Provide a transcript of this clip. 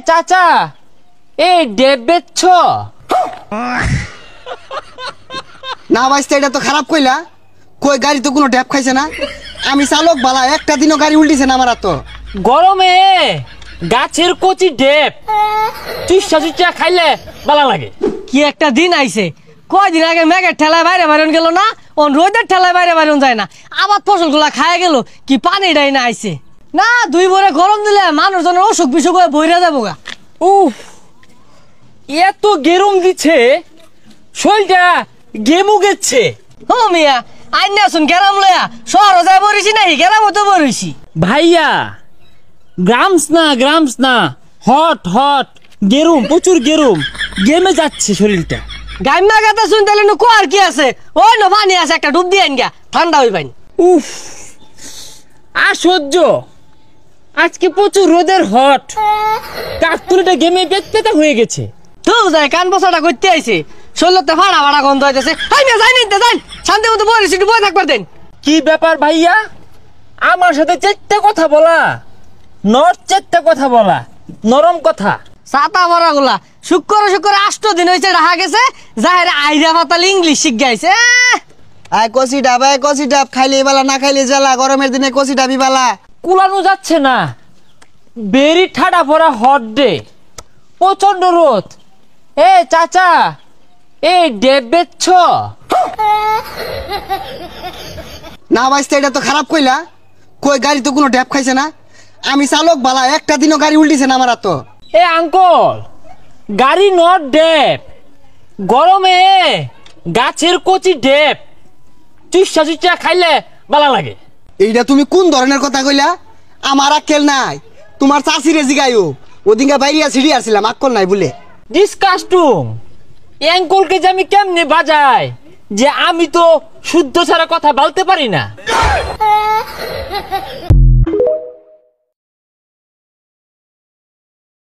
চাচা এই ডেব বেচছ? না ভাইস্তা, এটা তো খারাপ কইলা। কই গাড়ি তো কোনো ড্যাপ খাইছে না। আমি চালক বালা, একটা দিনও গাড়ি উল্টিছে না আমার। তো গরমে গাছের কচি ডেব চুষা চুষা খাইলে ভালো লাগে। কি একটা দিন আইছে, কয়দিন আগে মেঘের ঠেলায় বাইরে বাইরন গেল না, রোদের ঠেলায় বাইরে বাইরন যায় না। আবার ফসল গুলা খায় গেল, কি পানি ডাই না আইছে না। 2 ভরে গরম দিলে মানুষজনের অসুখ বিসুখ হয়ে বইরা যাবো গা। উফ, এত গেরম দিচ্ছে, শরীরটা গেমু গেছে। ও মিয়া, আইন আসুন গেরাম লয়া শহর যায় বরিছি নাই, গেরাম তো বরিছি। ভাইয়া গ্রামস না হট হট গেরুম, প্রচুর গেরুম, গেমে যাচ্ছে শরীরটা। গাইমা গাতা শুন তাহলে কো আর কি আছে, ওই না পানি আছে, একটা ডুব দিয়ে আইন গা, ঠান্ডা হইবাইন। উফ, আর সহ্য। আজকে প্রচুর রোদের হট, কাকতুলিটা গেমে পেতা হয়ে গেছে। তো যায় কান বসাটা করতে আইছে, শরীরতে ফাড়া ফাড়া গন্ধ হইতেছে। হাই মিয়া যাই নিতে যাই, শান্তি মতো বরিছি, একটু বই থাকবার দেন। কি ব্যাপার ভাইয়া, আমার সাথে 4টা কথা বলা, নর্থ 4টা কথা বলা, নরম কথা। ছাতা ভরা গুলা শুক্র 8 দিন হয়েছে রাখা গেছে, যাহের আইরা পাতাল ইংলিশ শিখ গাইছে। আয় কষি ডাব, আয় কষি ডাব, খাইলে বালা না খাইলে জ্বালা। গরমের দিনে কষি ডাবি বালা। কুলানো যাচ্ছে না, বেরি ঠাডা ভরা হট ডে, প্রচন্ড রোদ। এ চাচা এই ডেব বেচছ? না ভাইস্তা, এটা তো খারাপ কইলা। কই গাড়ি তো কোনো ড্যাপ খাইছে না। আমি চালক বালা, একটা দিনও গাড়ি উল্টিছে না আমার। তো এ আঙ্কল, গাড়ি নট ডেব, গরমে গাছের কচি ডেব চুষা চুষা খাইলে ভালো লাগে। এইটা তুমি কোন ধরনের কথা কইলা? আমার আক্কেল নাই। তোমার চাষিরে জিগাইও, ওদিনকে বাইরিয়া ছিড়ি আসছিলাম, আক্কল নাই বলে। ডিসকাস্টুম, অ্যাঙ্কলকে যে আমি কেমনে বাজাই, যে আমি তো শুদ্ধ ছাড়া কথা বলতে পারি না।